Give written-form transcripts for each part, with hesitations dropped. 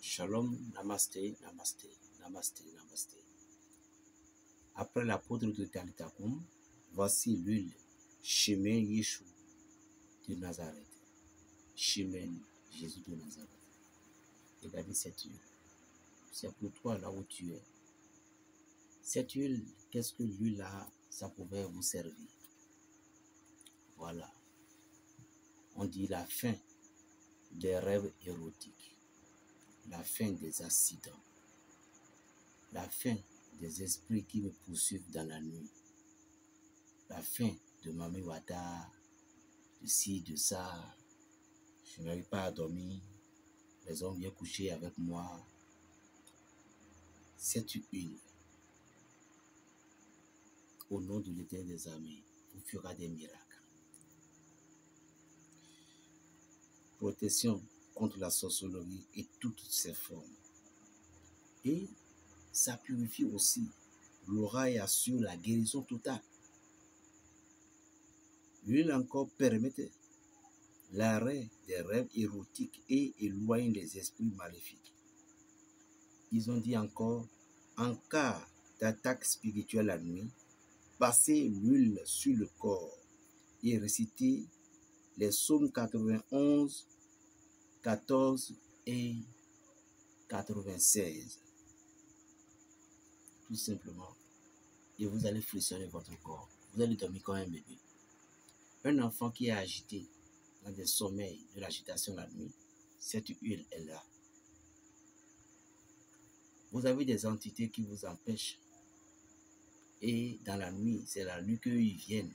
Shalom, namasté, namasté, namasté, namasté. Après l'apôtre de Talitakoum, voici l'huile, chemin Yeshua de Nazareth. Chemin Jésus de Nazareth. Regardez cette huile. C'est pour toi là où tu es. Cette huile, qu'est-ce que l'huile là, ça pouvait vous servir? Voilà. On dit la fin des rêves érotiques, la fin des accidents, la fin des esprits qui me poursuivent dans la nuit, la fin de Mami Wata, de ci, de ça, je n'arrive pas à dormir, les hommes viennent coucher avec moi. Cette huile, au nom de l'Éternel des armées, vous fera des miracles. Protection contre la sorcellerie et toutes ses formes. Et ça purifie aussi l'aura et assure la guérison totale. L'huile encore permet l'arrêt des rêves érotiques et éloigne les esprits maléfiques. Ils ont dit encore, en cas d'attaque spirituelle la nuit, passez l'huile sur le corps et récitez les psaumes 91, 14 et 96. Tout simplement. Et vous allez frissonner votre corps. Vous allez dormir comme un bébé. Un enfant qui est agité dans des sommeils de l'agitation la nuit, cette huile est là. Vous avez des entités qui vous empêchent. Et dans la nuit, c'est la nuit qu'ils viennent.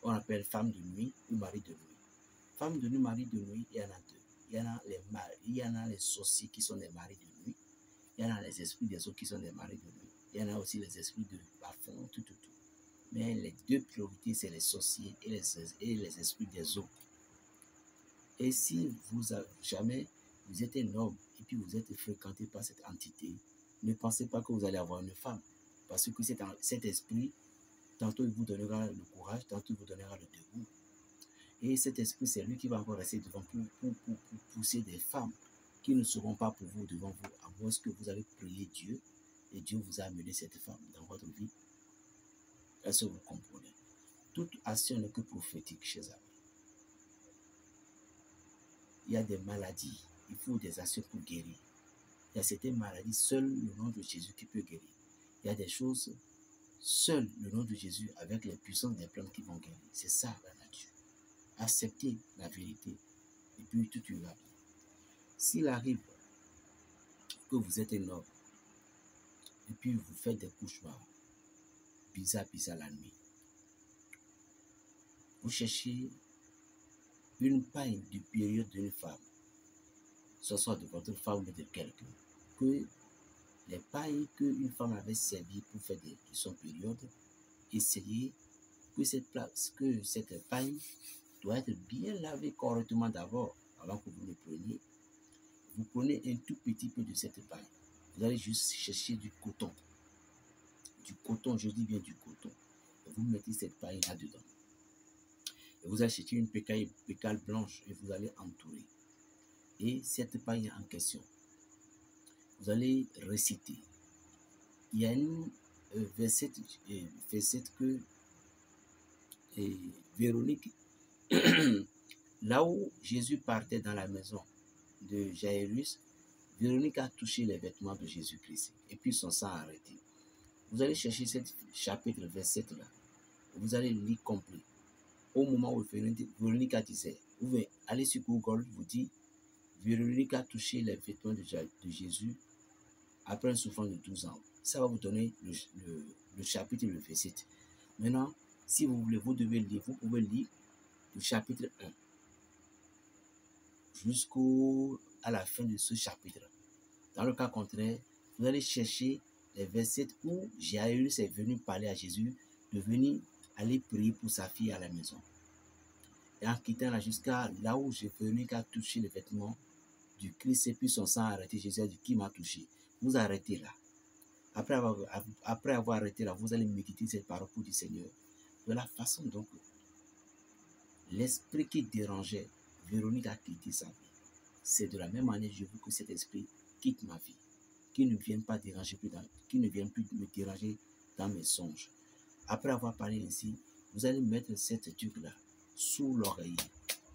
On appelle femme de nuit ou mari de nuit. Femme de nuit, mari de nuit, il y en a deux. Il y en a les sorciers qui sont des maris de nuit. Il y en a les esprits des eaux qui sont des maris de nuit. Il y en a aussi les esprits de bas-fond, tout. Mais les deux priorités, c'est les sorciers et les esprits des eaux. Et si jamais vous êtes un homme et puis vous êtes fréquenté par cette entité, ne pensez pas que vous allez avoir une femme. Parce que cet esprit, tantôt il vous donnera le courage, tantôt il vous donnera le dégoût. Et cet esprit, c'est lui qui va encore rester devant pour pousser des femmes qui ne seront pas pour vous devant vous, à moins que vous avez prié Dieu et Dieu vous a amené cette femme dans votre vie. Est-ce que vous comprenez? Toute action n'est que prophétique chez eux. Il y a des maladies, il faut des actions pour guérir. Il y a certaines maladies, seul le nom de Jésus qui peut guérir. Il y a des choses, seul le nom de Jésus avec les puissances des plantes qui vont guérir. C'est ça la nature. Acceptez la vérité et puis tout ira bien. S'il arrive que vous êtes un homme et puis vous faites des cauchemars bizarres la nuit, vous cherchez une paille du période d'une femme, ce soit de votre femme ou de quelqu'un, que les pailles qu'une femme avait servi pour faire de son période, essayez que cette paille doit être bien lavée correctement d'abord, avant que vous le preniez. Vous prenez un tout petit peu de cette paille. Vous allez juste chercher du coton. Du coton, je dis bien du coton. Et vous mettez cette paille là-dedans. Et vous allez chercher une pécale blanche et vous allez entourer. Et cette paille en question, vous allez réciter. Il y a une verset que Véronique, là où Jésus partait dans la maison de Jairus, Véronique a touché les vêtements de Jésus-Christ et puis son sang a arrêté. Vous allez chercher ce chapitre, verset là. Vous allez lire complet. Au moment où Véronique a disait, vous pouvez aller sur Google, vous dites, Véronique a touché les vêtements de Jésus après un souffrant de 12 ans. Ça va vous donner le chapitre et le verset. Maintenant, si vous voulez, vous pouvez lire le chapitre 1 jusqu'à la fin de ce chapitre. Dans le cas contraire, vous allez chercher les versets où Jairus est venu parler à Jésus de venir aller prier pour sa fille à la maison. Et en quittant là jusqu'à là où Véronique a touché les vêtements du Christ et puis son sang a arrêté, Jésus a dit, qui m'a touché? Vous arrêtez là. Après avoir arrêté là, vous allez méditer cette parole pour dire, Seigneur, de la façon dont l'esprit qui dérangeait, Véronique a quitté sa vie. c'est de la même manière que je veux que cet esprit quitte ma vie, qu'il ne vienne pas déranger qu'il ne vienne plus me déranger dans mes songes. Après avoir parlé ainsi, vous allez mettre cette tuque-là sous l'oreiller,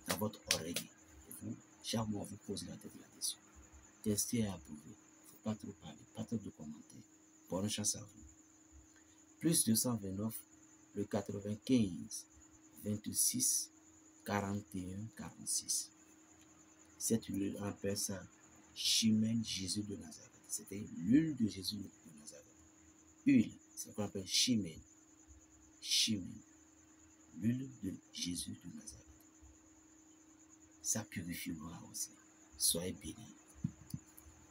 dans votre oreiller. Et vous, chaque mois, vous posez la tête là-dessus. Testez et approuvez. Il ne faut pas trop parler, pas trop de commentaires. Bonne chance à vous. Plus 229, le 95, 26, 41, 46. Cette huile, on appelle ça Chimène Jésus de Nazareth. C'était l'huile de Jésus de Nazareth. Huile, c'est ce qu'on appelle Chimène. Chimène. L'huile de Jésus de Nazareth. Ça purifiera aussi. Soyez bénis.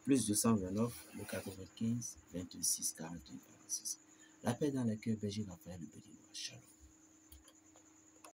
Plus 229, le 95, 26, 41, 46. La paix dans le cœur, Berger Raphaël, le Béninois. Shalom.